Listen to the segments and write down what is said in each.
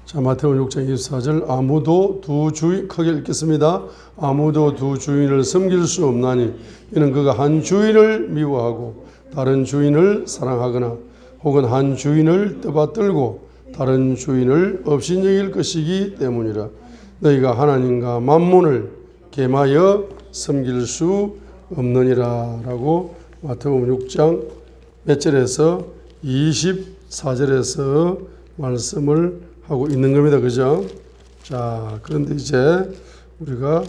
자, 마태복음 6장 24절. 아무도 두 주인, 크게 읽겠습니다. 아무도 두 주인을 섬길 수 없나니 이는 그가 한 주인을 미워하고 다른 주인을 사랑하거나 혹은 한 주인을 떠받들고 다른 주인을 업신여길 것이기 때문이라. 너희가 하나님과 만몬을 계마여 섬길 수 없느니라 라고 마태복음 6장 몇 절에서 24절에서 말씀을 하고 있는 겁니다. 그죠? 자, 그런데 이제 우리가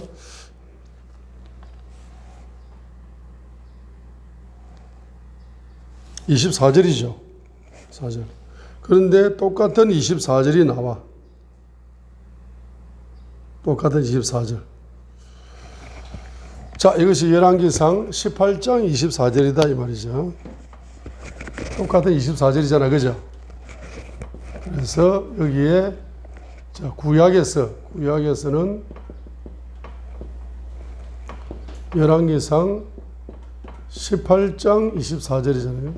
(24절이죠) 4절. 그런데 똑같은 24절이 나와. 똑같은 24절. 자, 이것이 열왕기상 18장 24절이다 이 말이죠. 똑같은 24절이잖아. 그죠? 그래서 여기에 자, 구약에서는 열왕기상 18장 24절이잖아요.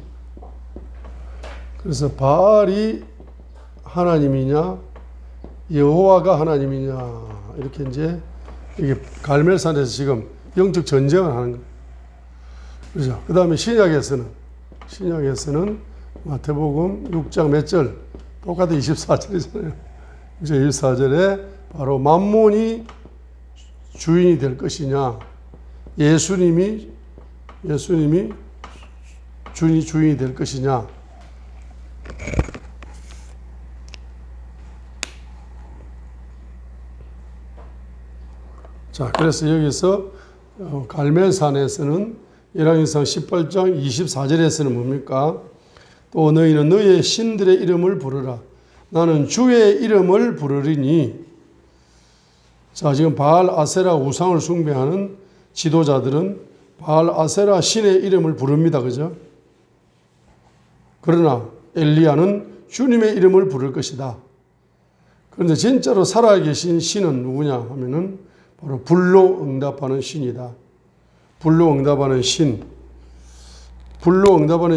그래서 바알이 하나님이냐 여호와가 하나님이냐 이렇게 이제 이게 갈멜산에서 지금 영적 전쟁을 하는 거예요. 그렇죠? 그 다음에 신약에서는 마태복음 6장 몇 절? 똑같은 24절이잖아요. 24절에 바로 만몬이 주인이 될 것이냐, 예수님이 주인이 될 것이냐. 자, 그래서 여기서 갈멜산에서는 열왕기상 18장 24절에서는 뭡니까? 또 너희는 너희의 신들의 이름을 부르라. 나는 주의 이름을 부르리니. 자, 지금 바알 아세라 우상을 숭배하는 지도자들은 바알 아세라 신의 이름을 부릅니다. 그죠? 그러나 엘리야는 주님의 이름을 부를 것이다. 그런데 진짜로 살아계신 신은 누구냐 하면은 바로 불로 응답하는 신이다. 불로 응답하는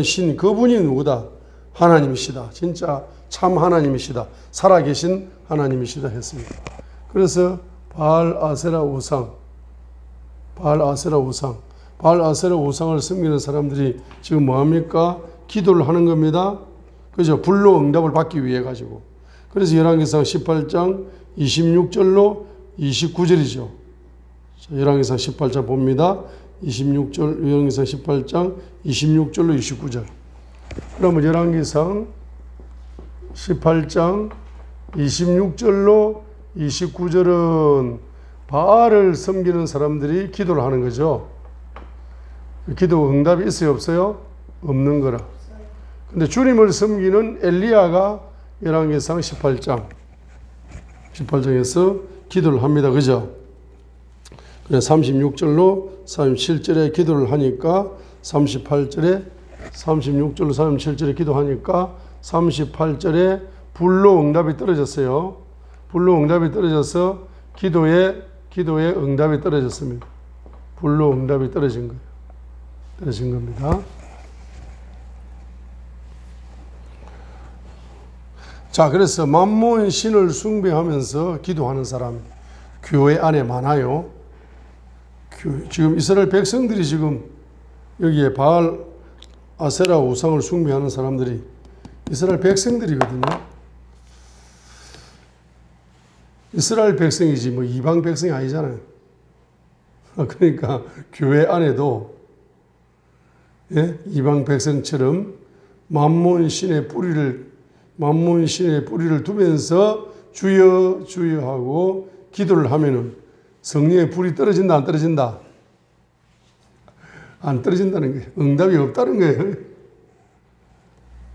신, 그분이 누구다? 하나님이시다. 진짜 참 하나님이시다. 살아계신 하나님이시다 했습니다. 그래서 바알 아세라 우상을 섬기는 사람들이 지금 뭐합니까? 기도를 하는 겁니다. 그죠? 불로 응답을 받기 위해 가지고. 그래서 열왕기상 18장 26절로 29절이죠. 열왕기상 18장 봅니다. 26절, 열왕기상 18장 26절로 29절. 그러면 열왕기상 18장 26절로 29절은 바알을 섬기는 사람들이 기도를 하는 거죠. 기도 응답이 있어요, 없어요? 없는 거라. 근데 주님을 섬기는 엘리야가 열왕기상 18장에서 기도를 합니다. 그죠? 그래서 36절로 37절에 기도를 하니까 36절로 37절에 기도하니까 38절에 불로 응답이 떨어졌어요. 불로 응답이 떨어져서 기도에 응답이 떨어졌습니다. 불로 응답이 떨어진 거예요. 떨어진 겁니다. 자, 그래서 만몬 신을 숭배하면서 기도하는 사람 교회 안에 많아요. 지금 이스라엘 백성들이 지금 여기에 바알 아세라 우상을 숭배하는 사람들이 이스라엘 백성들이거든요. 이스라엘 백성이지 뭐 이방 백성이 아니잖아요. 그러니까 교회 안에도 이방 백성처럼 만몬 신의 뿌리를 두면서 주여 주여 하고 기도를 하면은 성령의 불이 떨어진다, 안 떨어진다? 안 떨어진다는 거예요. 응답이 없다는 거예요.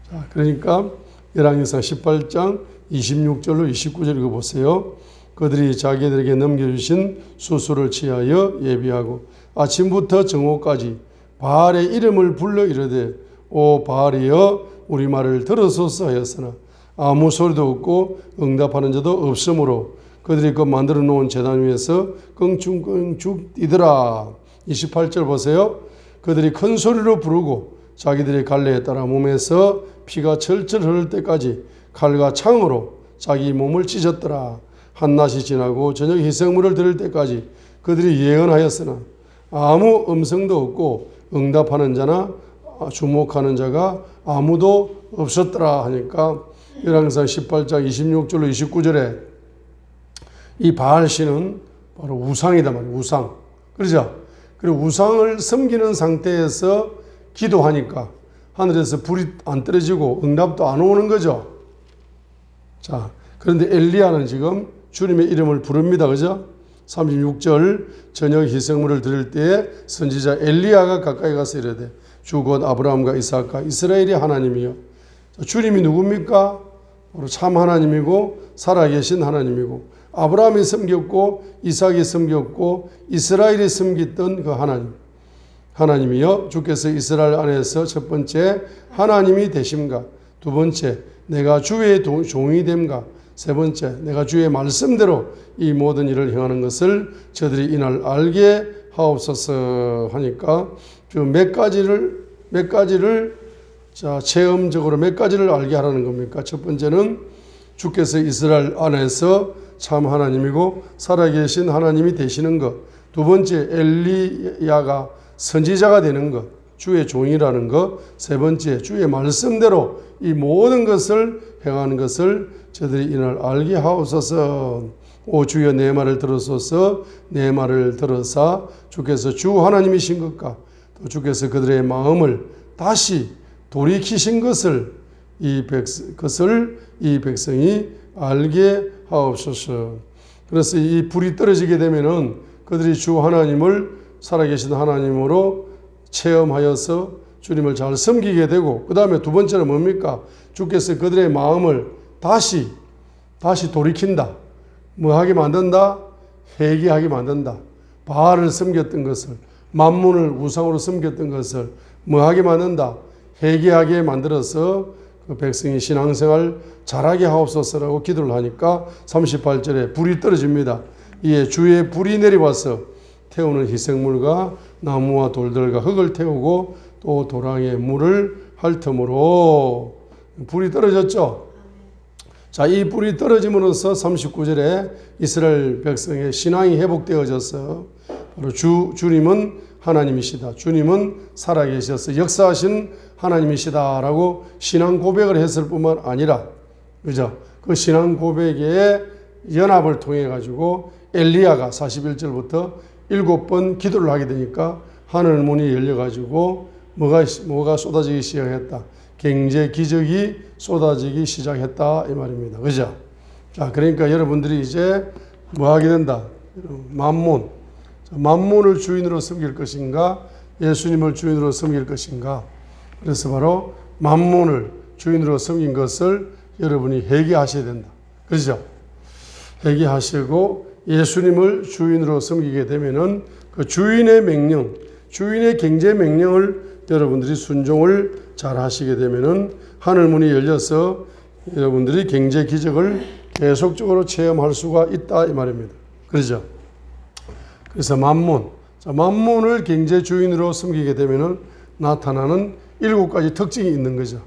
자, 그러니까 열왕기상 18장 26절로 29절 읽어보세요. 그들이 자기들에게 넘겨주신 수수를 취하여 예비하고 아침부터 정오까지 바알의 이름을 불러 이르되 오 바알이여 우리 말을 들어소서 하였으나 아무 소리도 없고 응답하는 자도 없으므로 그들이 그 만들어 놓은 제단 위에서 껑충껑충 뛰더라. 28절 보세요. 그들이 큰 소리로 부르고 자기들의 갈래에 따라 몸에서 피가 철철 흐를 때까지 칼과 창으로 자기 몸을 찢었더라. 한낮이 지나고 저녁 희생물을 드릴 때까지 그들이 예언하였으나 아무 음성도 없고 응답하는 자나 주목하는 자가 아무도 없었더라 하니까 열왕기상 18장 26절로 29절에 이 바알신은 바로 우상이다 말이에요. 우상. 그러죠? 그리고 우상을 섬기는 상태에서 기도하니까 하늘에서 불이 안 떨어지고 응답도 안 오는 거죠. 자, 그런데 엘리야는 지금 주님의 이름을 부릅니다. 그죠? 36절 저녁 희생물을 드릴 때에 선지자 엘리야가 가까이 가서 이르되 주 곧 아브라함과 이삭과 이스라엘의 하나님이요. 주님이 누굽니까? 바로 참 하나님이고 살아계신 하나님이고 아브라함이 섬겼고 이삭이 섬겼고 이스라엘이 섬겼던 그 하나님이여 주께서 이스라엘 안에서 첫 번째 하나님이 되심과 두 번째 내가 주의 종이 됨과 세 번째 내가 주의 말씀대로 이 모든 일을 행하는 것을 저들이 이날 알게 하옵소서 하니까 좀 몇 가지를 자, 체험적으로 몇 가지를 알게 하라는 겁니까? 첫 번째는 주께서 이스라엘 안에서 참 하나님이고 살아계신 하나님이 되시는 것. 두 번째 엘리야가 선지자가 되는 것. 주의 종이라는 것. 세 번째 주의 말씀대로 이 모든 것을 행하는 것을 저들이 이날 알게 하옵소서. 오 주여 내 말을 들으소서. 내 말을 들으사 주께서 주 하나님이신 것과 또 주께서 그들의 마음을 다시 돌이키신 것을 이 백성이 알게 하옵소서. 그래서 이 불이 떨어지게 되면은 그들이 주 하나님을 살아계신 하나님으로 체험하여서 주님을 잘 섬기게 되고 그 다음에 두 번째는 뭡니까? 주께서 그들의 마음을 다시 돌이킨다. 뭐 하게 만든다? 회개하게 만든다. 바알을 섬겼던 것을 만문을 우상으로 섬겼던 것을 뭐 하게 만든다? 회개하게 만들어서 그 백성이 신앙생활 잘하게 하옵소서라고 기도를 하니까 38절에 불이 떨어집니다. 이에 주의 불이 내려와서 태우는 희생물과 나무와 돌들과 흙을 태우고 또 도랑에 물을 핥음으로 불이 떨어졌죠. 자, 이 불이 떨어짐으로써 39절에 이스라엘 백성의 신앙이 회복되어져서 바로 주님은 하나님이시다. 주님은 살아계셔서 역사하신 하나님이시다라고 신앙 고백을 했을 뿐만 아니라, 그죠? 그 신앙 고백의 연합을 통해 가지고 엘리야가 41절부터 7번 기도를 하게 되니까 하늘 문이 열려 가지고 뭐가 쏟아지기 시작했다. 경제 기적이 쏟아지기 시작했다 이 말입니다. 그죠? 자, 그러니까 여러분들이 이제 뭐 하게 된다? 만문을 주인으로 섬길 것인가? 예수님을 주인으로 섬길 것인가? 그래서 바로 만문을 주인으로 섬긴 것을 여러분이 회개하셔야 된다. 그렇죠? 회개하시고 예수님을 주인으로 섬기게 되면은 그 주인의 명령, 주인의 경제 명령을 여러분들이 순종을 잘 하시게 되면은 하늘 문이 열려서 여러분들이 경제 기적을 계속적으로 체험할 수가 있다 이 말입니다. 그렇죠? 그래서 만문을 경제 주인으로 섬기게 되면은 나타나는 7가지 특징이 있는 거죠.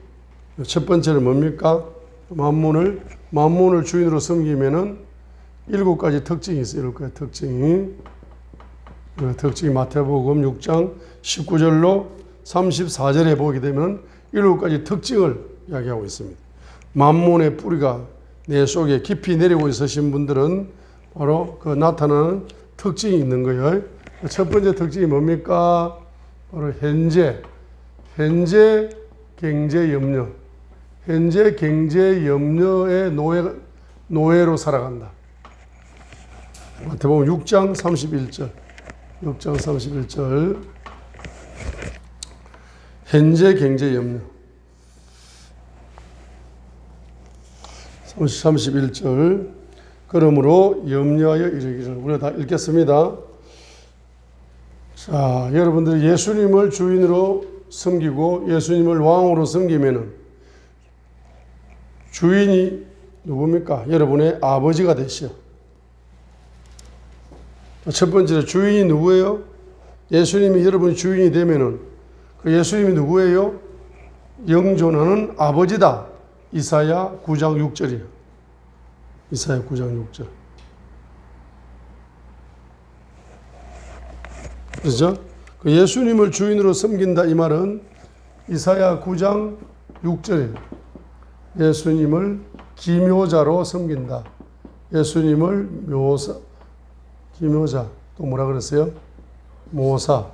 첫 번째는 뭡니까? 만문을 주인으로 섬기면은 7가지 특징이 있어요. 7가지 특징이 마태복음 6장 19절로 34절에 보게 되면 7가지 특징을 이야기하고 있습니다. 만문의 뿌리가 내 속에 깊이 내리고 있으신 분들은 바로 그 나타나는 특징이 있는 거예요. 첫 번째 특징이 뭡니까? 바로 현재 경제 염려. 현재 경제 염려의 노예로 살아간다. 마태복음 6장 31절. 현재 경제 염려. 31절. 그러므로 염려하여 이르기를. 우리가 다 읽겠습니다. 자, 여러분들이 예수님을 주인으로 섬기고 예수님을 왕으로 섬기면은 주인이 누굽니까? 여러분의 아버지가 되시오. 첫 번째로 주인이 누구예요? 예수님이 여러분의 주인이 되면은 그 예수님이 누구예요? 영존하는 아버지다. 이사야 9장 6절이에요. 이사야 9장 6절. 그렇죠? 그 예수님을 주인으로 섬긴다 이 말은 이사야 9장 6절이에요. 예수님을 기묘자로 섬긴다. 예수님을 기묘자, 또 뭐라 그랬어요? 모사.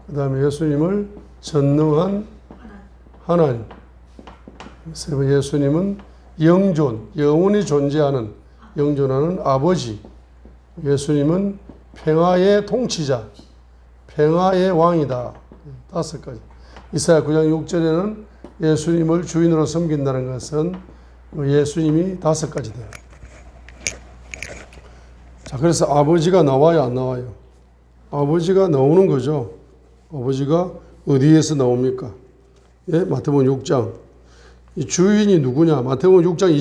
그 다음에 예수님을 전능한 하나님. 예수님은 영존, 영원히 존재하는, 영존하는 아버지. 예수님은 평화의 통치자, 평화의 왕이다. 5가지. 이사야 9장 6절에는 예수님을 주인으로 섬긴다는 것은 예수님이 5가지 돼요. 자, 그래서 아버지가 나와요, 안 나와요? 아버지가 나오는 거죠. 아버지가 어디에서 나옵니까? 예? 마태복음 6장. 이 주인이 누구냐? 마태복음 6장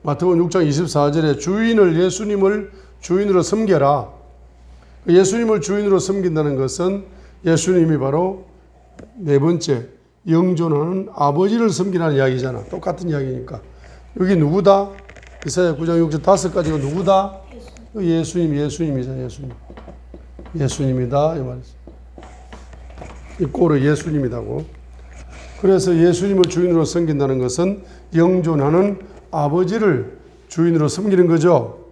24절에 주인을, 예수님을 주인으로 섬겨라. 예수님을 주인으로 섬긴다는 것은 예수님이 바로 네 번째, 영존하는 아버지를 섬기라는 이야기잖아. 똑같은 이야기니까. 여기 누구다? 이사야 9장 6절 5가지가 누구다? 예수님이잖아, 예수님. 예수님이다, 이 말이지. 이 꼴은 예수님이다고. 그래서 예수님을 주인으로 섬긴다는 것은 영존하는 아버지를 주인으로 섬기는 거죠.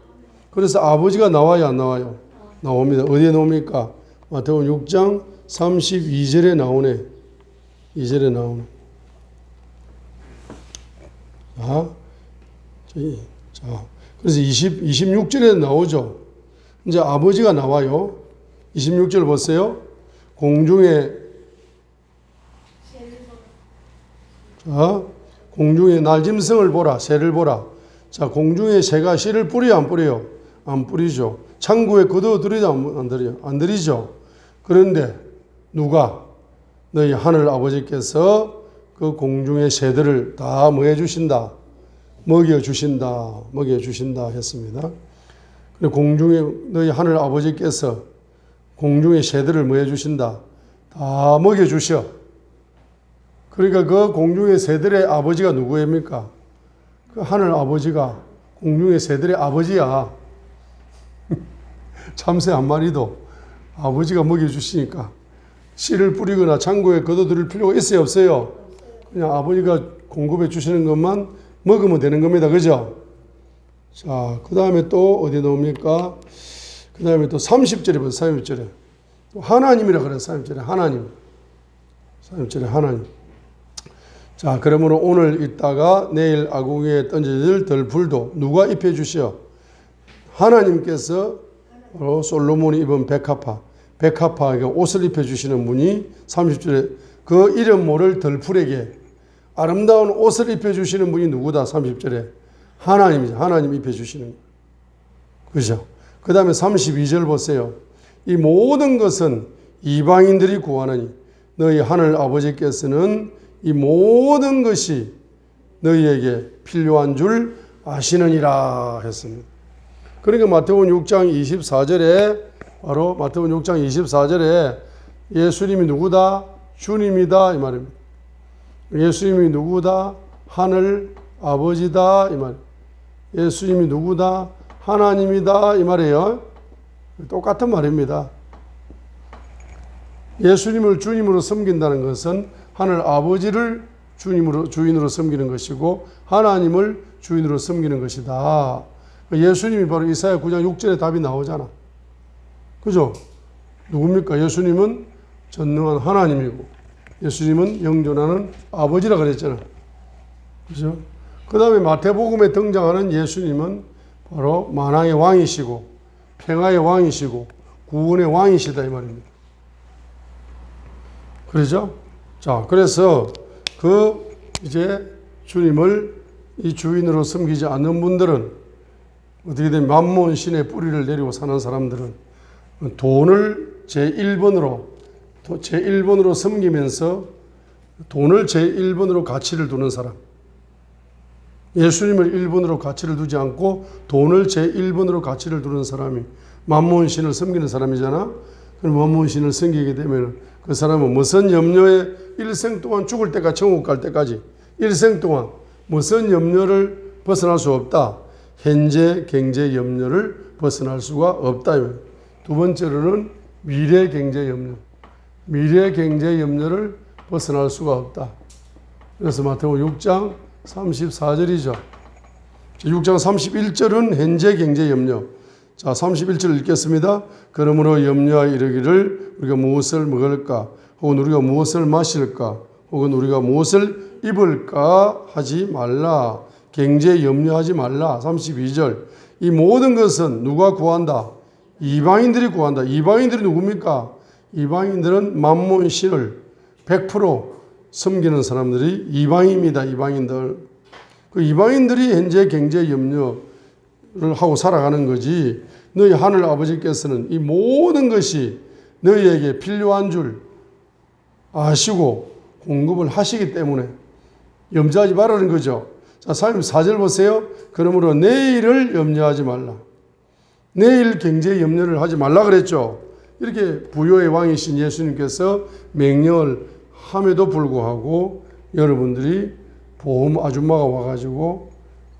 그래서 아버지가 나와요, 안 나와요? 나옵니다. 어디에 나옵니까? 마태복음 6장 32절에 나오네. 2절에 나오네. 자, 그래서 26절에 나오죠. 이제 아버지가 나와요. 26절 보세요. 공중에 날짐승을 보라, 새를 보라. 자, 공중에 새가 씨를 뿌려요, 안 뿌려요? 안 뿌리죠. 창고에 걷어들이죠, 안 들이죠. 그런데 누가? 너희 하늘 아버지께서 그 공중의 새들을 다 뭐 해주신다? 먹여주신다 했습니다. 공중에, 너희 하늘 아버지께서 공중의 새들을 뭐 해주신다? 다 먹여주셔. 그러니까 그 공중의 새들의 아버지가 누구입니까? 그 하늘 아버지가 공중의 새들의 아버지야. 참새 한 마리도 아버지가 먹여주시니까 씨를 뿌리거나 창고에 걷어들일 필요가 있어요, 없어요? 그냥 아버지가 공급해 주시는 것만 먹으면 되는 겁니다. 그죠? 자, 그 다음에 또 어디 나옵니까? 그 다음에 또 30절에 보세요. 30절에. 또 하나님이라 그래요. 30절에. 하나님. 30절에 하나님. 자, 그러므로 오늘 있다가 내일 아궁이에 던져질 덜풀도 누가 입혀 주시오? 하나님께서 바로 솔로몬이 입은 백합화에게 옷을 입혀 주시는 분이 30절에 그 이름 모를 덜풀에게 아름다운 옷을 입혀 주시는 분이 누구다? 30절에 하나님이죠. 하나님 입혀 주시는 거예요. 그죠? 그 다음에 32절 보세요. 이 모든 것은 이방인들이 구하느니 너희 하늘 아버지께서는 이 모든 것이 너희에게 필요한 줄 아시느니라 했습니다. 그러니까 마태복음 6장 24절에 바로 마태복음 6장 24절에 예수님이 누구다? 주님이다 이 말입니다. 예수님이 누구다? 하늘 아버지다 이 말. 예수님이 누구다? 하나님이다 이 말이에요. 똑같은 말입니다. 예수님을 주님으로 섬긴다는 것은 하늘 아버지를 주인으로 섬기는 것이고 하나님을 주인으로 섬기는 것이다. 예수님이 바로 이사야 9장 6절에 답이 나오잖아. 그죠? 누굽니까? 예수님은 전능한 하나님이고 예수님은 영존하는 아버지라 그랬잖아. 그죠? 그 다음에 마태복음에 등장하는 예수님은 바로 만왕의 왕이시고 평화의 왕이시고 구원의 왕이시다 이 말입니다. 그러죠? 자, 그래서 이제 주님을 이 주인으로 섬기지 않는 분들은 어떻게 되면 만몬 신의 뿌리를 내리고 사는 사람들은 돈을 제1번으로 섬기면서 돈을 제1번으로 가치를 두는 사람. 예수님을 1번으로 가치를 두지 않고 돈을 제1번으로 가치를 두는 사람이 만몬 신을 섬기는 사람이잖아. 그럼 만몬 신을 섬기게 되면 그 사람은 무슨 염려에 일생 동안 죽을 때까지 천국 갈 때까지 일생 동안 무슨 염려를 벗어날 수 없다. 현재 경제 염려를 벗어날 수가 없다. 두 번째로는 미래 경제 염려. 미래 경제 염려를 벗어날 수가 없다. 그래서 마태복음 6장 34절이죠. 6장 31절은 현재 경제 염려. 자, 31절 읽겠습니다. 그러므로 염려하여 이르기를 우리가 무엇을 먹을까? 혹은 우리가 무엇을 마실까? 혹은 우리가 무엇을 입을까? 하지 말라. 경제 염려하지 말라. 32절. 이 모든 것은 누가 구한다? 이방인들이 구한다. 이방인들이 누굽니까? 이방인들은 만몬 신을 100% 섬기는 사람들이 이방인입니다. 이방인들. 그 이방인들이 현재 경제 염려를 하고 살아가는 거지. 너희 하늘 아버지께서는 이 모든 것이 너희에게 필요한 줄 아시고 공급을 하시기 때문에 염려하지 말라는 거죠. 자, 4절 보세요. 그러므로 내일을 염려하지 말라. 내일 경제 염려를 하지 말라 그랬죠. 이렇게 부요의 왕이신 예수님께서 명령을 함에도 불구하고 여러분들이 보험 아줌마가 와가지고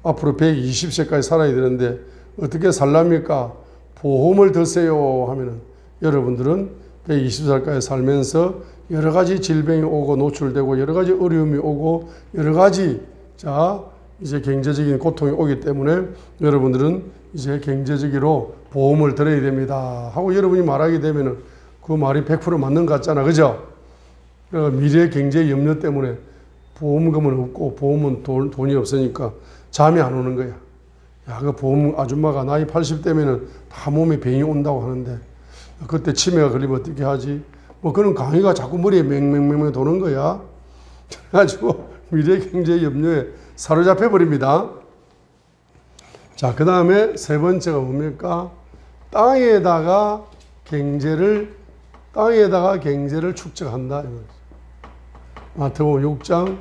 앞으로 120세까지 살아야 되는데 어떻게 살랍니까? 보험을 드세요 하면은 여러분들은 120살까지 살면서 여러 가지 질병이 오고 노출되고 여러 가지 어려움이 오고 여러 가지 이제 경제적인 고통이 오기 때문에 여러분들은 이제 경제적으로 보험을 들어야 됩니다 하고 여러분이 말하게 되면은 그 말이 100% 맞는 것 같잖아. 그죠? 그러니까 미래 경제 염려 때문에 보험금은 없고 보험은 돈이 없으니까 잠이 안 오는 거야. 야, 그 보험 아줌마가 나이 80대면은 다 몸에 병이 온다고 하는데 그때 치매가 걸리면 어떻게 하지? 뭐 그런 강의가 자꾸 머리에 맹맹맹맹 도는 거야. 그래가지고 미래 경제 염려에 사로잡혀 버립니다. 자, 그 다음에 세 번째가 뭡니까? 땅에다가 경제를 축적한다. 마태복음 6장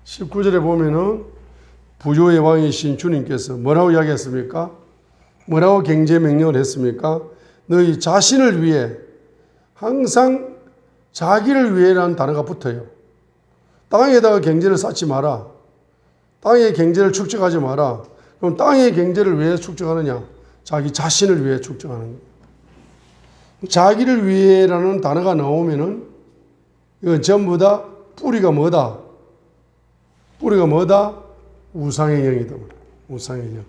19절에 보면은 부요의 왕이신 주님께서 뭐라고 이야기했습니까? 뭐라고 경제 명령을 했습니까? 너희 자신을 위해 항상 자기를 위해라는 단어가 붙어요. 땅에다가 경제를 쌓지 마라. 땅의 경제를 축적하지 마라. 그럼 땅의 경제를 왜 축적하느냐? 자기 자신을 위해 축적하는 거예요. 자기를 위해라는 단어가 나오면은 이건 전부 다 뿌리가 뭐다? 뿌리가 뭐다? 우상의 영이다. 우상의 영.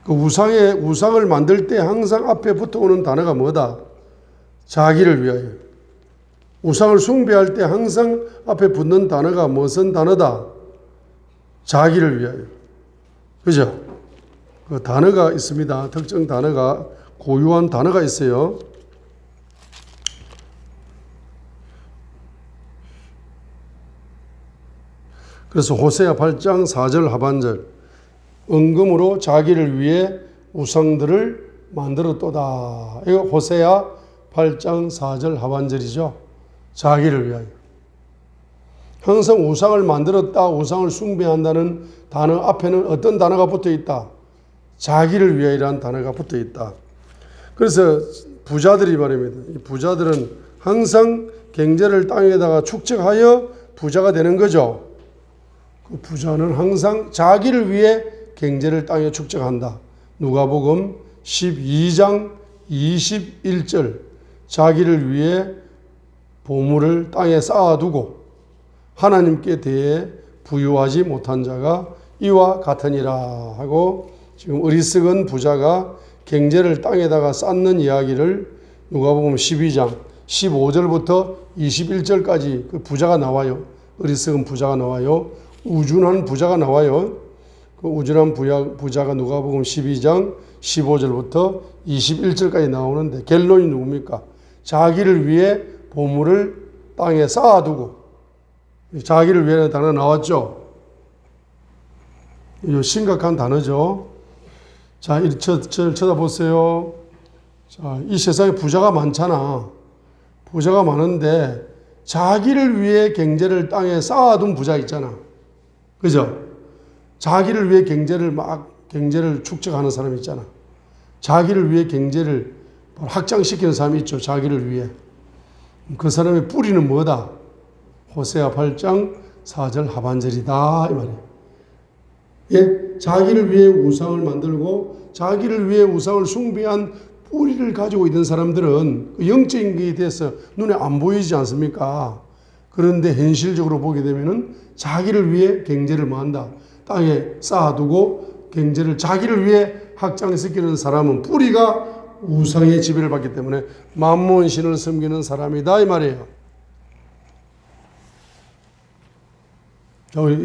그 우상을 만들 때 항상 앞에 붙어오는 단어가 뭐다? 자기를 위하여. 우상을 숭배할 때 항상 앞에 붙는 단어가 무슨 단어다? 자기를 위하여. 그죠? 그 단어가 있습니다. 특정 단어가, 고유한 단어가 있어요. 그래서 호세아 8장 4절 하반절. 은금으로 자기를 위해 우상들을 만들었도다. 이거 호세아 8장 4절 하반절이죠. 자기를 위하여. 항상 우상을 만들었다, 우상을 숭배한다는 단어 앞에는 어떤 단어가 붙어 있다? 자기를 위하여라는 단어가 붙어 있다. 그래서 부자들이 말입니다. 이 부자들은 항상 경제를 땅에다가 축적하여 부자가 되는 거죠. 그 부자는 항상 자기를 위해 경제를 땅에 축적한다. 누가복음 12장 21절. 자기를 위해 보물을 땅에 쌓아두고 하나님께 대해 부유하지 못한 자가 이와 같으니라 하고, 지금 어리석은 부자가 경제를 땅에다가 쌓는 이야기를 누가복음 12장 15절부터 21절까지 그 부자가 나와요. 어리석은 부자가 나와요. 우준한 부자가 나와요. 그 우준한 부자가 누가복음 12장 15절부터 21절까지 나오는데 결론이 누굽니까? 자기를 위해 보물을 땅에 쌓아두고, 자기를 위하는 단어 나왔죠? 이거 심각한 단어죠. 자, 쳐다보세요. 자, 이 세상에 부자가 많잖아. 부자가 많은데 자기를 위해 경제를 땅에 쌓아둔 부자 있잖아. 그죠? 자기를 위해 경제를 축적하는 사람이 있잖아. 자기를 위해 경제를 확장시키는 사람이 있죠. 자기를 위해. 그 사람의 뿌리는 뭐다? 호세아 8장 4절 하반절이다 이 말이에요. 예? 자기를 위해 우상을 만들고 자기를 위해 우상을 숭배한 뿌리를 가지고 있는 사람들은 영적인 것에 대해서 눈에 안 보이지 않습니까? 그런데 현실적으로 보게 되면은 자기를 위해 경제를 모한다. 땅에 쌓아두고 경제를 자기를 위해 확장시키는 사람은 뿌리가 우상의 지배를 받기 때문에 만몬신을 섬기는 사람이다 이 말이에요.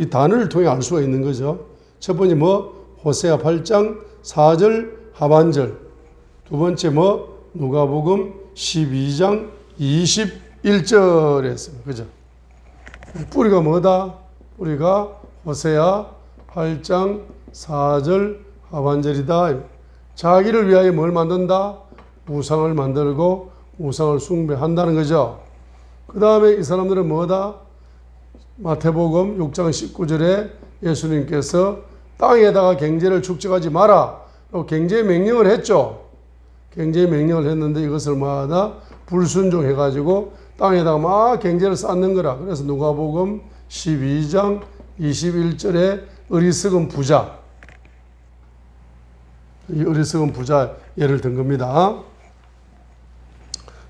이 단어를 통해 알 수가 있는 거죠. 첫 번째 호세아 8장 4절 하반절. 두 번째 누가복음 12장 21절에서 그죠? 뿌리가 뭐다? 뿌리가 호세아 8장 4절 하반절이다. 자기를 위하여 뭘 만든다? 우상을 만들고 우상을 숭배한다는 거죠. 그 다음에 이 사람들은 뭐다? 마태복음 6장 19절에 예수님께서 땅에다가 경제를 축적하지 마라. 경제 명령을 했죠. 경제 명령을 했는데 이것을 뭐하다? 불순종해가지고 땅에다가 막 경제를 쌓는 거라. 그래서 누가복음 12장 21절에 어리석은 부자. 이 어리석은 부자 예를 든 겁니다.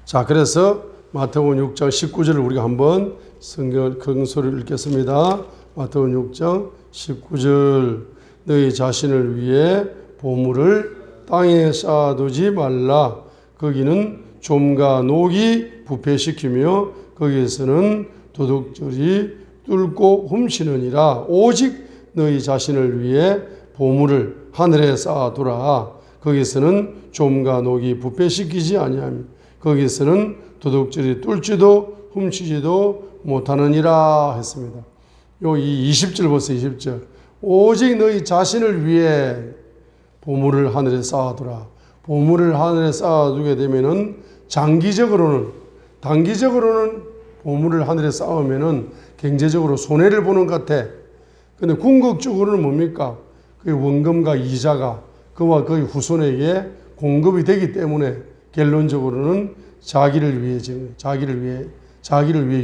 자, 그래서 마태복음 6장 19절을 우리가 한번 성경을 큰 소리를 읽겠습니다. 마태복음 6장 19절. 너희 자신을 위해 보물을 땅에 쌓아두지 말라. 거기는 좀과 녹이 부패시키며 거기에서는 도둑질이 뚫고 훔치느니라. 오직 너희 자신을 위해 보물을 하늘에 쌓아두라. 거기서는 좀과 녹이 부패시키지 아니하며 거기서는 도둑질이 뚫지도 훔치지도 못하느니라 했습니다. 이 20절 보세요. 20절. 오직 너희 자신을 위해 보물을 하늘에 쌓아두라. 보물을 하늘에 쌓아두게 되면은 단기적으로는 보물을 하늘에 쌓으면은 경제적으로 손해를 보는 것 같아. 근데 궁극적으로는 뭡니까? 그 원금과 이자가 그와 그의 후손에게 공급이 되기 때문에 결론적으로는 자기를 위해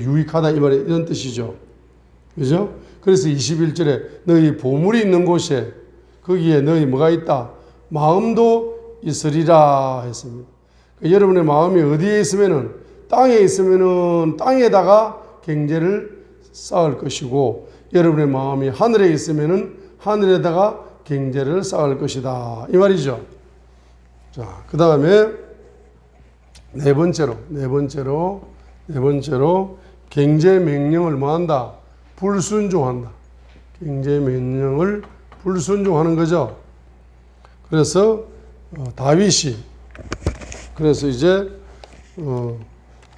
유익하다 이 말이 이런 뜻이죠. 그죠? 그래서 21절에 너희 보물이 있는 곳에 거기에 너희 뭐가 있다? 마음도 있으리라 했습니다. 여러분의 마음이 어디에 있으면은 땅에 있으면은 땅에다가 경제를 쌓을 것이고 여러분의 마음이 하늘에 있으면은 하늘에다가 경제를 쌓을 것이다. 이 말이죠. 자, 그 다음에 네 번째로 경제 명령을 뭐한다? 불순종한다. 경제 명령을 불순종하는 거죠. 그래서 그래서 이제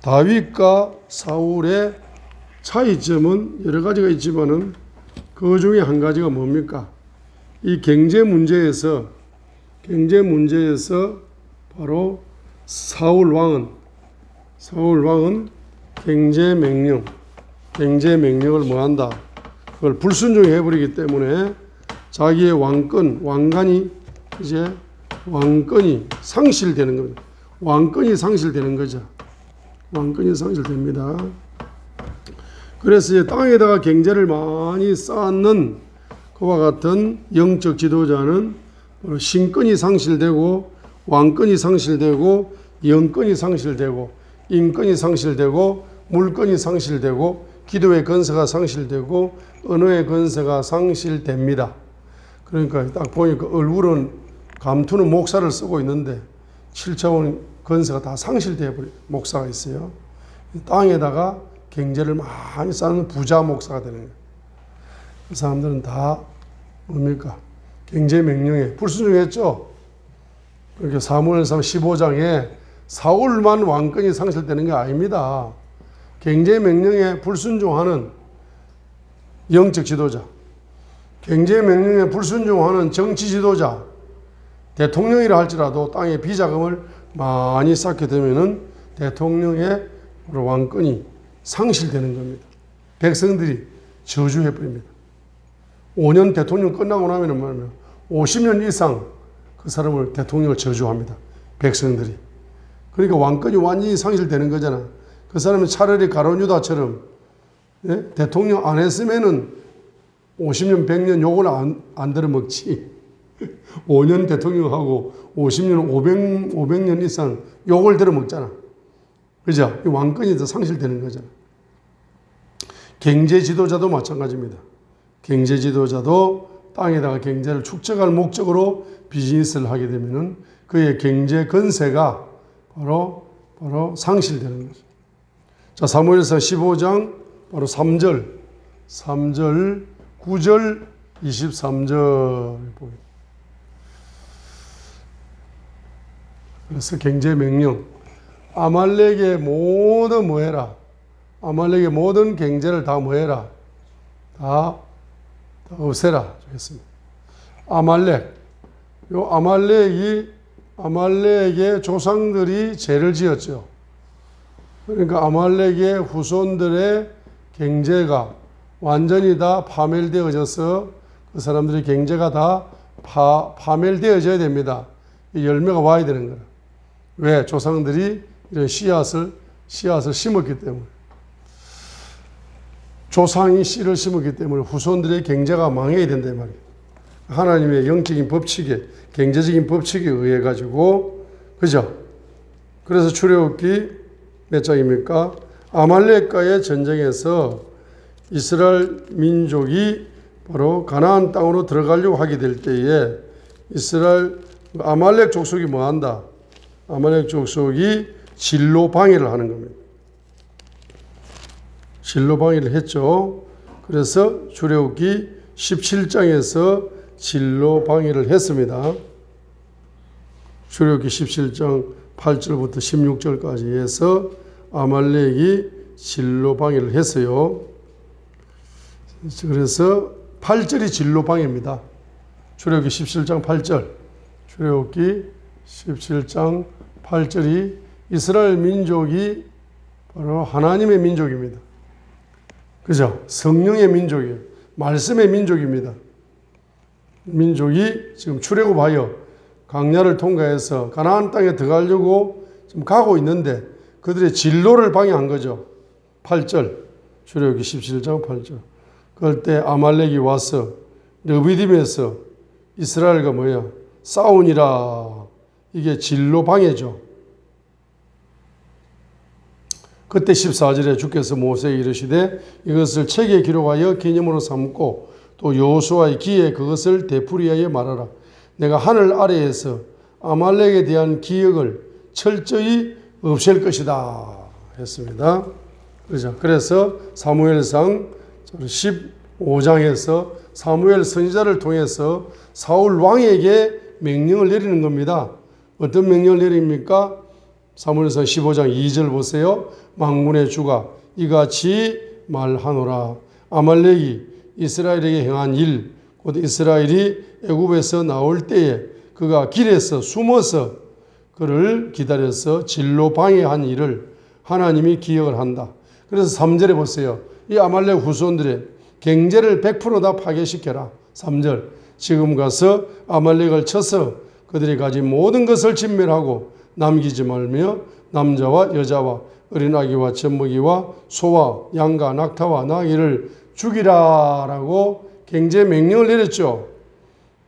다윗과 사울의 차이점은 여러 가지가 있지만은 그 중에 한 가지가 뭡니까? 이 경제 문제에서 바로 사울 왕은 경제 명령을 뭐한다? 그걸 불순종해 버리기 때문에 자기의 왕관이 상실되는 겁니다. 왕권이 상실되는 거죠. 왕권이 상실됩니다. 그래서 이제 땅에다가 경제를 많이 쌓는 그와 같은 영적 지도자는 신권이 상실되고 왕권이 상실되고 영권이 상실되고 인권이 상실되고 물권이 상실되고 기도의 건세가 상실되고 언어의 건세가 상실됩니다. 그러니까 딱 보니까 얼굴은 감투는 목사를 쓰고 있는데 7차원 건세가 다 상실되어 버린 목사가 있어요. 땅에다가 경제를 많이 쌓는 부자 목사가 되는 거예요. 그 사람들은 다 뭡니까? 경제 명령에 불순종했죠. 그렇게 사무엘상 15장에 사울만 왕권이 상실되는 게 아닙니다. 경제 명령에 불순종하는 영적 지도자, 경제 명령에 불순종하는 정치 지도자, 대통령이라 할지라도 땅에 비자금을 많이 쌓게 되면은 대통령의 왕권이 상실되는 겁니다. 백성들이 저주해 버립니다. 5년 대통령 끝나고 나면은 뭐냐면 50년 이상 그 사람을 대통령을 저주합니다. 백성들이. 그러니까 왕권이 완전히 상실되는 거잖아. 그 사람은 차라리 가룟유다처럼 대통령 안 했으면은 50년, 100년 욕을 안 들어먹지. 5년 대통령하고 50년, 500년 이상 욕을 들어먹잖아. 그죠? 이 왕권이 더 상실되는 거잖아. 경제 지도자도 마찬가지입니다. 경제 지도자도 땅에다가 경제를 축적할 목적으로 비즈니스를 하게 되면은 그의 경제 건세가 바로 상실되는 거죠. 자, 사무엘상 15장 바로 3절, 9절, 23절 보입니다. 그래서 경제 명령, 아말렉의 모든 뭐해라, 아말렉의 모든 경제를 다 뭐해라, 다 없애라 좋겠습니다. 아말렉, 요 아말렉의 조상들이 죄를 지었죠. 그러니까 아말렉의 후손들의 경제가 완전히 다 파멸되어져서 그 사람들의 경제가 다 파멸되어져야 됩니다. 이 열매가 와야 되는 거라. 왜? 조상들이 이런 씨앗을 심었기 때문에. 조상이 씨를 심었기 때문에 후손들의 경제가 망해야 된다 이 말이에요. 하나님의 영적인 법칙에, 경제적인 법칙에 의해 가지고, 그죠? 그래서 출애굽기 몇 장입니까? 아말렉과의 전쟁에서 이스라엘 민족이 바로 가나안 땅으로 들어가려고 하게 될 때에 아말렉 족속이 뭐 한다? 아말렉 족속이 진로 방해를 하는 겁니다. 진로 방해를 했죠. 그래서 출애굽기 17장에서 진로 방해를 했습니다. 출애굽기 17장 8절부터 16절까지 해서 아말렉이 진로 방해를 했어요. 그래서 8절이 진로 방해입니다. 출애굽기 17장 8절. 출애굽기 17장 8절이 이스라엘 민족이 바로 하나님의 민족입니다. 그죠? 성령의 민족이에요. 말씀의 민족입니다. 민족이 지금 출애굽하여 광야를 통과해서 가나안 땅에 들어가려고 지금 가고 있는데 그들의 진로를 방해한 거죠. 8절. 출애굽기 17장 8절. 그럴 때 아말렉이 와서 르비딤에서 이스라엘과 뭐야? 싸우니라. 이게 진로 방해죠. 그때 14절에 주께서 모세에게 이르시되 이것을 책에 기록하여 기념으로 삼고 또 여호수아의 기에 그것을 되풀이하여 말하라. 내가 하늘 아래에서 아말렉에 대한 기억을 철저히 없앨 것이다 했습니다. 그렇죠. 그래서 사무엘상 15장에서 사무엘 선지자를 통해서 사울 왕에게 명령을 내리는 겁니다. 어떤 명령을 내립니까? 사무엘상 15장 2절 보세요. 만군의 주가 이같이 말하노라. 아말렉이 이스라엘에게 행한 일, 곧 이스라엘이 애굽에서 나올 때에 그가 길에서 숨어서 그를 기다려서 진로 방해한 일을 하나님이 기억을 한다. 그래서 3절에 보세요. 이 아말렉 후손들의 경제를 100%다 파괴시켜라. 3절. 지금 가서 아말렉을 쳐서 그들이 가진 모든 것을 진멸하고 남기지 말며 남자와 여자와 어린아기와 젖먹이와 소와 양과 낙타와 나귀를 죽이라라고 경제 명령을 내렸죠.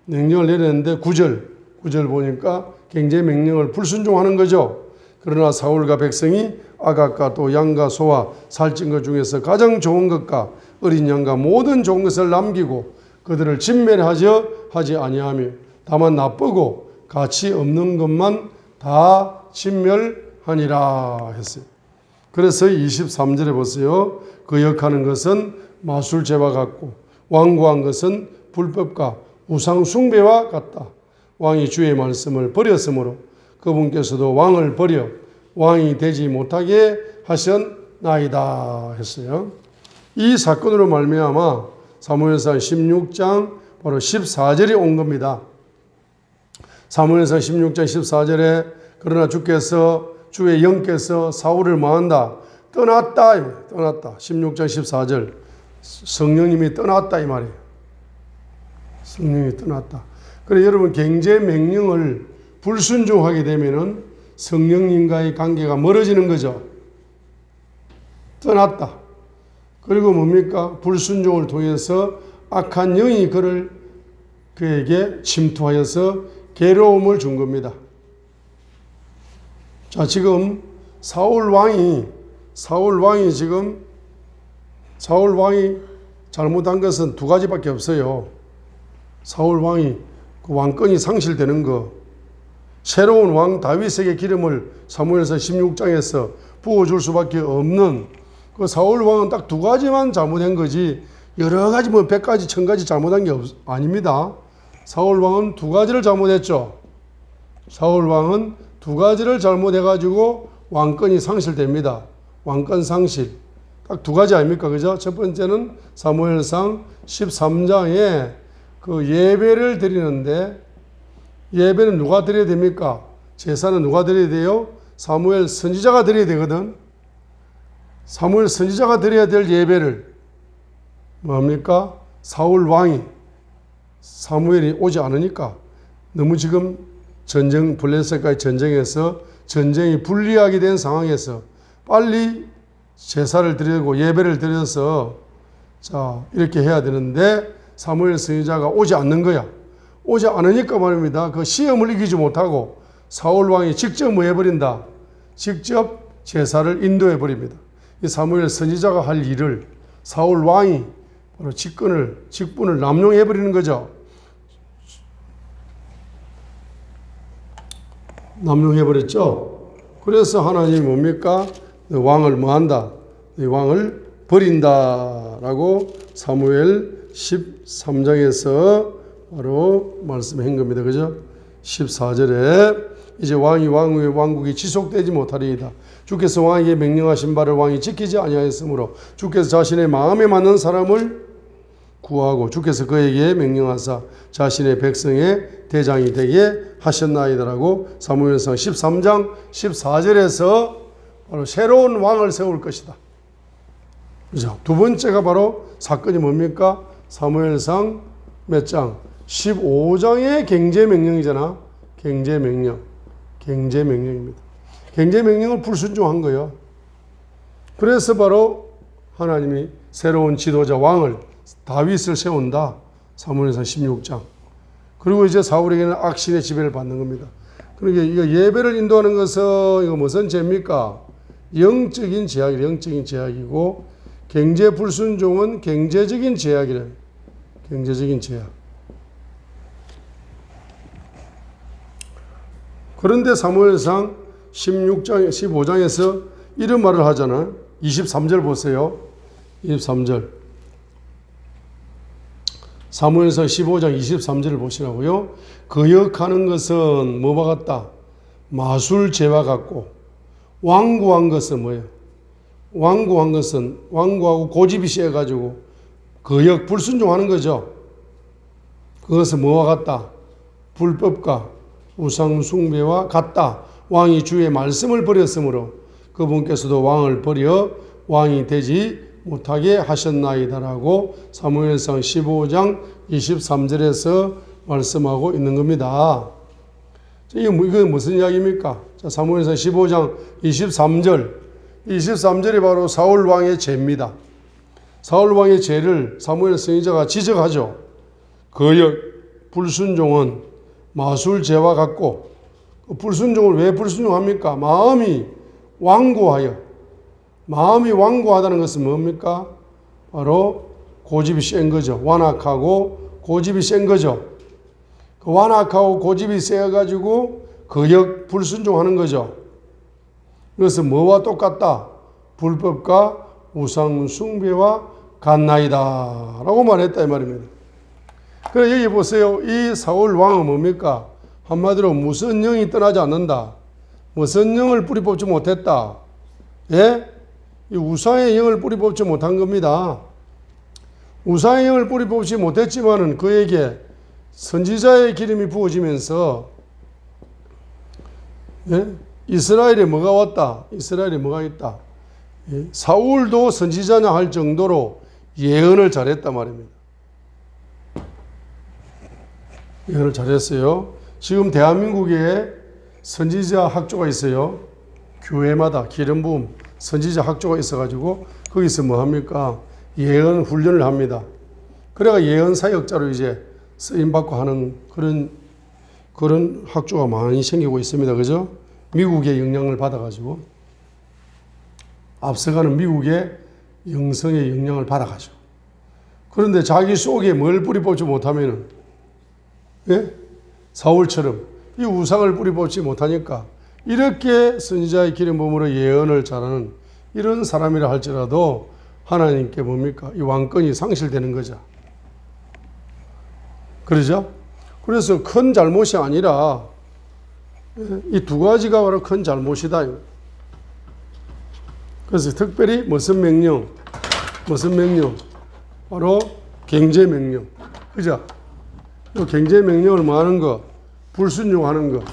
명령을 내렸는데 9절 보니까 경제 명령을 불순종하는 거죠. 그러나 사울과 백성이 아각과 또 양과 소와 살찐 것 중에서 가장 좋은 것과 어린 양과 모든 좋은 것을 남기고 그들을 진멸하지 아니하며 다만 나쁘고 가치 없는 것만 다 진멸하니라 했어요. 그래서 23절에 보세요. 거역하는 것은 마술제와 같고 완고한 것은 불법과 우상 숭배와 같다. 왕이 주의 말씀을 버렸으므로 그분께서도 왕을 버려 왕이 되지 못하게 하셨나이다 했어요. 이 사건으로 말미암아 사무엘상 16장 바로 14절이 온 겁니다. 사무엘상 16장 14절에 그러나 주의 영께서 사울을 뭐한다? 떠났다. 16장 14절. 성령님이 떠났다 이 말이에요. 성령이 떠났다. 그래서 여러분 경제 명령을 불순종하게 되면은 성령님과의 관계가 멀어지는 거죠. 떠났다. 그리고 뭡니까? 불순종을 통해서 악한 영이 그에게 침투하여서 괴로움을 준 겁니다. 자, 지금 사울 왕이 잘못한 것은 두 가지밖에 없어요. 사울 왕이 그 왕권이 상실되는 거, 새로운 왕 다윗에게 기름을 사무엘서 16장에서 부어줄 수밖에 없는 그 사울 왕은 딱 두 가지만 잘못한 거지 여러 가지 100가지 1000가지 잘못한 게 아닙니다. 사울 왕은 두 가지를 잘못했죠. 사울 왕은 두 가지를 잘못해가지고 왕권이 상실됩니다. 왕권 상실. 딱 두 가지 아닙니까? 그죠? 첫 번째는 사무엘상 13장에 그 예배를 드리는데 예배는 누가 드려야 됩니까? 제사는 누가 드려야 돼요? 사무엘 선지자가 드려야 되거든. 사무엘 선지자가 드려야 될 예배를 뭡니까? 사울 왕이 사무엘이 오지 않으니까 너무 지금 블레셋과의 전쟁에서 전쟁이 불리하게 된 상황에서 빨리 제사를 드리고 예배를 드려서 자 이렇게 해야 되는데 사무엘 선지자가 오지 않는 거야. 오지 않으니까 말입니다. 그 시험을 이기지 못하고 사울 왕이 직접 뭐 해버린다. 직접 제사를 인도해 버립니다. 이 사무엘 선지자가 할 일을 사울 왕이 바로 직분을 남용해 버리는 거죠. 남용해 버렸죠. 그래서 하나님이 뭡니까? 왕을 뭐한다? 왕을 버린다라고 사무엘 13장에서 바로 말씀한 겁니다. 그죠? 14절에 이제 왕국이 지속되지 못하리이다. 주께서 왕에게 명령하신 바를 왕이 지키지 아니하였으므로 주께서 자신의 마음에 맞는 사람을 구하고 주께서 그에게 명령하사 자신의 백성의 대장이 되게 하셨나이다라고 사무엘상 13장 14절에서 바로 새로운 왕을 세울 것이다. 그죠? 두 번째가 바로 사건이 뭡니까? 사무엘상 몇 장? 15장의 경제명령이잖아. 경제명령입니다. 경제명령을 불순종한 거예요. 그래서 바로 하나님이 새로운 지도자 왕을 다윗을 세운다. 사무엘상 16장. 그리고 이제 사울에게는 악신의 지배를 받는 겁니다. 그러니까 이거 예배를 인도하는 것은 이거 무슨 죄입니까? 영적인 제약이고 경제 불순종은 경제적인 제약이래. 경제적인 제약. 그런데 사무엘상 15장에서 이런 말을 하잖아요. 23절 보세요. 23절. 사무엘상 15장 23절을 보시라고요. 거역하는 것은 뭐와 같다? 마술제와 같고 완고한 것은 뭐예요? 완고한 것은 완고하고 고집이 세가지고 거역 불순종하는 거죠. 그것은 뭐와 같다? 불법과 우상 숭배와 같다. 왕이 주의 말씀을 버렸으므로 그분께서도 왕을 버려 왕이 되지 못하게 하셨나이다라고 사무엘상 15장 23절에서 말씀하고 있는 겁니다. 이게 무슨 이야기입니까? 자, 사무엘상 15장 23절이 바로 사울 왕의 죄입니다. 사울 왕의 죄를 사무엘 선지자가 지적하죠. 거역, 불순종은 마술죄와 같고, 불순종을 왜 불순종합니까? 마음이 완고하다는 것은 뭡니까? 바로 고집이 센 거죠. 완악하고 고집이 센 거죠. 그 완악하고 고집이 세가지고 거역 불순종하는 거죠. 그것은 뭐와 똑같다? 불법과 우상 숭배와 같나이다 라고 말했다 이 말입니다. 그래 여기 보세요. 이 사울 왕은 뭡니까? 한마디로 무슨 영이 떠나지 않는다. 무슨 영을 뿌리 뽑지 못했다. 예? 이 우상의 영을 뿌리 뽑지 못한 겁니다. 우상의 영을 뿌리 뽑지 못했지만은 그에게 선지자의 기름이 부어지면서 예? 이스라엘에 뭐가 왔다? 이스라엘에 뭐가 있다? 예? 사울도 선지자냐 할 정도로 예언을 잘했단 말입니다. 예언을 잘했어요. 지금 대한민국에 선지자 학교가 있어요. 교회마다 기름 부음 선지자 학교가 있어가지고 거기서 뭐 합니까? 예언 훈련을 합니다. 그래가 예언 사역자로 이제 쓰임 받고 하는 그런 학교가 많이 생기고 있습니다. 그죠? 미국의 영향을 받아가지고 앞서가는 미국의 영성의 영향을 받아가지고 그런데 자기 속에 뭘 뿌리뽑지 못하면은 예? 사울처럼 이 우상을 뿌리뽑지 못하니까 이렇게 선지자의 기름 부음으로 예언을 잘하는 이런 사람이라 할지라도 하나님께 뭡니까? 이 왕권이 상실되는 거죠. 그러죠? 그래서 큰 잘못이 아니라 이 두 가지가 바로 큰 잘못이다. 그래서 특별히 무슨 명령? 바로 경제명령. 그죠? 이 경제명령을 뭐 하는 거? 불순종하는 거.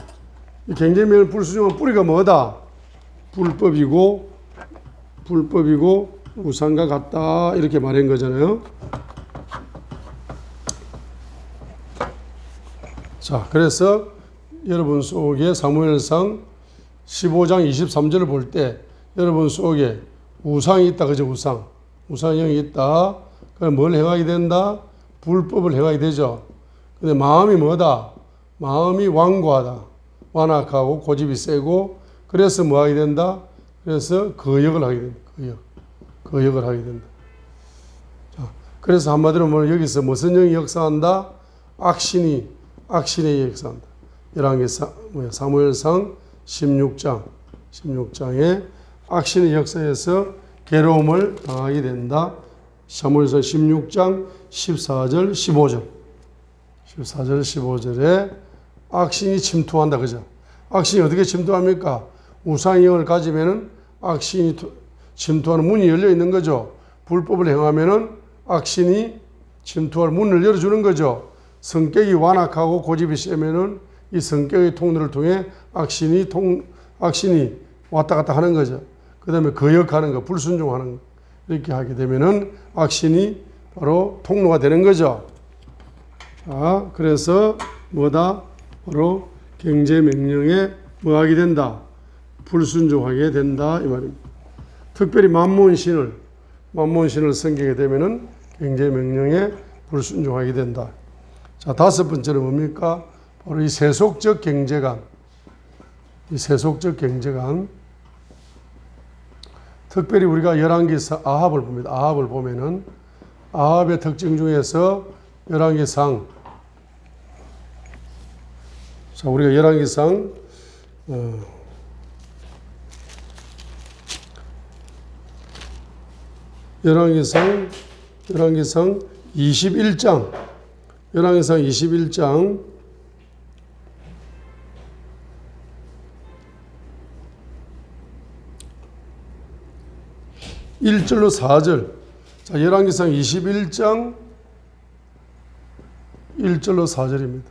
이 경제명령 불순종한 뿌리가 뭐다? 불법이고 우상과 같다. 이렇게 말한 거잖아요. 자, 그래서 여러분 속에 사무엘상 15장 23절을 볼 때 여러분 속에 우상이 있다. 그죠? 우상형이 있다. 그럼 뭘 행하게 된다? 불법을 행하게 되죠. 근데 마음이 뭐다? 마음이 완고하다. 완악하고 고집이 세고 그래서 뭐 하게 된다? 그래서 거역을 하게 된다. 거역을 하게 된다. 자, 그래서 한마디로 뭐 여기서 무슨 영이 역사한다? 악신이 역사한다. 사무엘상 16장에 악신의 역사에서 괴로움을 당하게 된다. 사무엘상 16장 14절 15절에 악신이 침투한다. 그죠? 악신이 어떻게 침투합니까? 우상형을 가지면은 악신이 침투하는 문이 열려 있는 거죠. 불법을 행하면은 악신이 침투할 문을 열어주는 거죠. 성격이 완악하고 고집이 세면은 이 성격의 통로를 통해 악신이 왔다 갔다 하는 거죠. 그 다음에 거역하는 거, 불순종하는 거. 이렇게 하게 되면은 악신이 바로 통로가 되는 거죠. 자, 그래서 뭐다? 바로 경제명령에 뭐 하게 된다? 불순종하게 된다. 이 말입니다. 특별히 만몬신을 섬기게 되면은 경제명령에 불순종하게 된다. 자, 다섯 번째는 뭡니까? 바로 이 세속적 경제관. 특별히 우리가 열왕기상 아합을 봅니다. 아합을 보면은 아합의 특징 중에서 열왕기상. 자, 우리가 열왕기상 21장 1절로 4절. 자, 열왕기상 21장 1절로 4절입니다.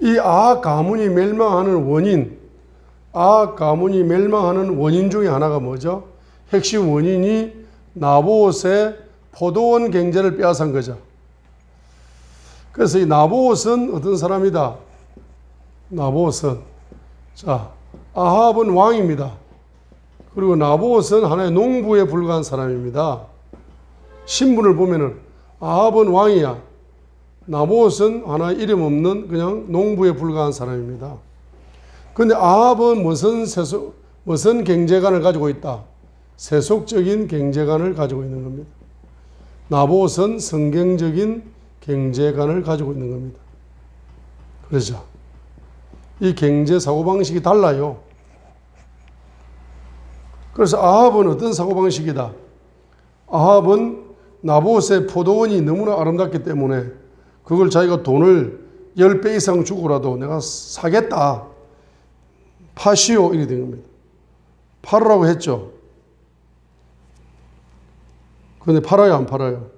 이 아합 가문이 멸망하는 원인 중에 하나가 뭐죠? 핵심 원인이 나보옷의 포도원 경제를 빼앗은 거죠. 그래서 이 나보옷은 어떤 사람이다? 자, 아합은 왕입니다. 그리고 나보옷은 하나의 농부에 불과한 사람입니다. 신분을 보면은 아합은 왕이야. 나보옷은 하나의 이름 없는 그냥 농부에 불과한 사람입니다. 그런데 아합은 무슨 경제관을 가지고 있다? 세속적인 경제관을 가지고 있는 겁니다. 나보옷은 성경적인 경제관을 가지고 있는 겁니다. 그렇죠? 이 경제 사고방식이 달라요. 그래서 아합은 어떤 사고방식이다? 아합은 나보옷의 포도원이 너무나 아름답기 때문에 그걸 자기가 돈을 10배 이상 주고라도 내가 사겠다. 파시오. 이렇게 된 겁니다. 팔으라고 했죠. 그런데 팔아요, 안 팔아요?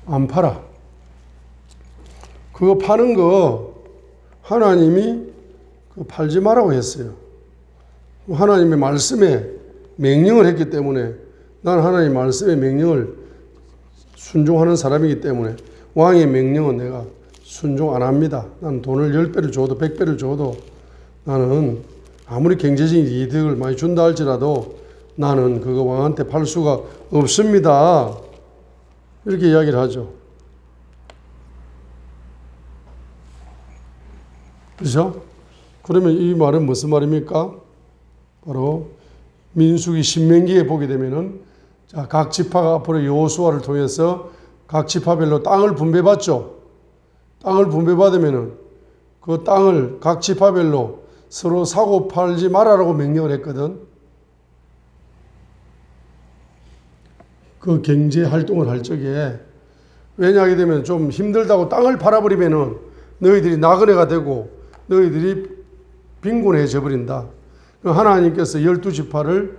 안 팔아. 그거 파는 거 하나님이 팔지 말라고 했어요. 하나님의 말씀에 명령을 했기 때문에 나는 하나님의 말씀의 명령을 순종하는 사람이기 때문에 왕의 명령은 내가 순종 안 합니다. 나는 돈을 10배를 줘도 100배를 줘도 나는 아무리 경제적인 이득을 많이 준다 할지라도 나는 그거 왕한테 팔 수가 없습니다. 이렇게 이야기를 하죠. 그렇죠? 그러면 이 말은 무슨 말입니까? 바로 민수기 신명기에 보게 되면은 자, 각 지파가 앞으로 여호수아를 통해서 각 지파별로 땅을 분배받죠. 땅을 분배받으면은 그 땅을 각 지파별로 서로 사고 팔지 말아라고 명령을 했거든. 그 경제 활동을 할 적에 왜냐하게 되면 좀 힘들다고 땅을 팔아버리면은 너희들이 나그네가 되고 너희들이 빈곤해져 버린다. 하나님께서 12지파를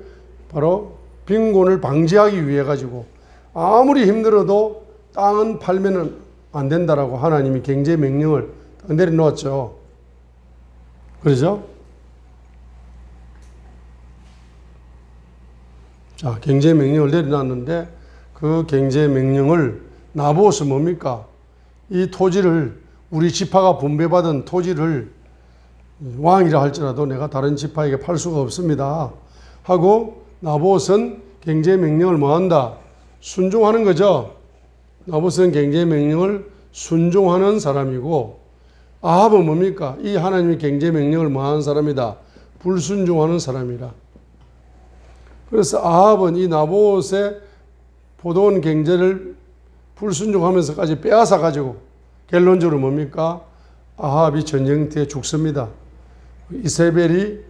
바로 빈곤을 방지하기 위해 가지고 아무리 힘들어도 땅은 팔면은 안 된다라고 하나님이 경제 명령을 내려놓았죠. 그러죠? 자, 경제 명령을 내려놨는데 그 경제 명령을 나보고서 뭡니까? 이 토지를 우리 지파가 분배받은 토지를 왕이라 할지라도 내가 다른 지파에게 팔 수가 없습니다. 하고 나봇은 경제 명령을 뭐한다? 순종하는 거죠. 나봇은 경제 명령을 순종하는 사람이고 아합은 뭡니까? 이 하나님의 경제 명령을 뭐하는 사람이다? 불순종하는 사람이라. 그래서 아합은 이 나봇의 포도원 경제를 불순종하면서까지 빼앗아 가지고 결론적으로 뭡니까? 아합이 전쟁터에 죽습니다. 이세벨이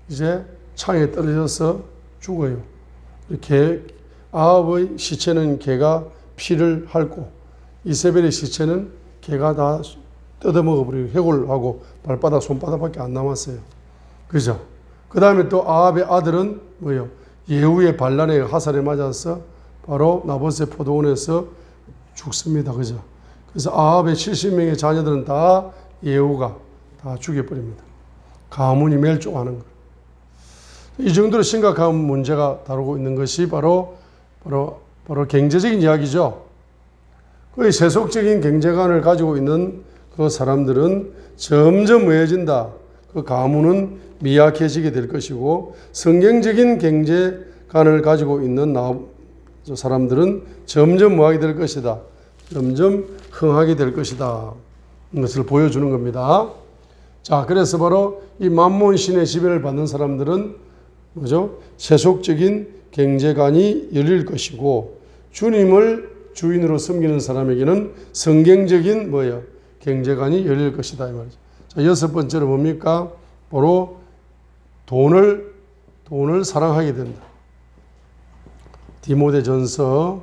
이제 창에 떨어져서 죽어요. 아합의 시체는 개가 피를 핥고 이세벨의 시체는 개가 다 뜯어먹어버리고 해골하고 발바닥 손바닥밖에 안 남았어요. 그죠? 그 다음에 또 아합의 아들은 뭐예요? 예후의 반란에 화살에 맞아서 바로 나봇의 포도원에서 죽습니다. 그죠? 그래서 아합의 70명의 자녀들은 다 예후가 다 죽여버립니다. 가문이 멸종하는 거예요. 이 정도로 심각한 문제가 다루고 있는 것이 바로 경제적인 이야기죠. 그 세속적인 경제관을 가지고 있는 그 사람들은 점점 뭐해진다. 그 가문은 미약해지게 될 것이고 성경적인 경제관을 가지고 있는 사람들은 점점 뭐하게 될 것이다. 점점 흥하게 될 것이다. 이것을 보여주는 겁니다. 자, 그래서 바로 이 만몬신의 지배를 받는 사람들은 뭐죠? 세속적인 경제관이 열릴 것이고 주님을 주인으로 섬기는 사람에게는 성경적인 뭐예요? 경제관이 열릴 것이다 이 말이죠. 자, 여섯 번째로 뭡니까? 바로 돈을 사랑하게 된다. 디모데전서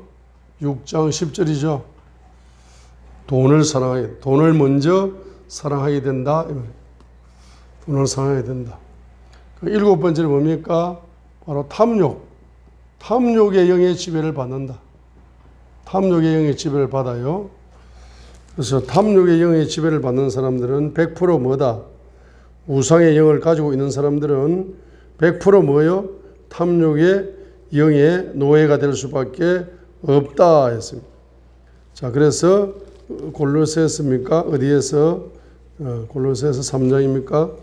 6장 10절이죠. 돈을 먼저 사랑하게 된다 이 말이에요. 돈을 사랑하게 된다. 그 일곱 번째는 뭡니까? 바로 탐욕의 영의 지배를 받는다. 탐욕의 영의 지배를 받아요. 그래서 탐욕의 영의 지배를 받는 사람들은 100% 뭐다? 우상의 영을 가지고 있는 사람들은 100% 뭐요? 탐욕의 영의 노예가 될 수밖에 없다 했습니다. 자, 그래서 골로새서입니까? 어디에서? 골로새서 3장입니까?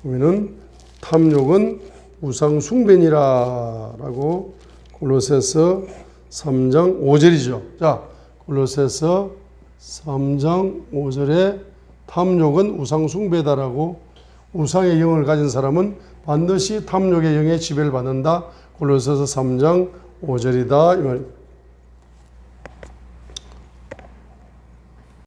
보면은 탐욕은 우상 숭배니라라고 골로새서 3장 5절이죠. 자, 골로새서 3장 5절에 탐욕은 우상 숭배다라고 우상의 영을 가진 사람은 반드시 탐욕의 영의 지배를 받는다. 골로새서 3장 5절이다 이 말입니다.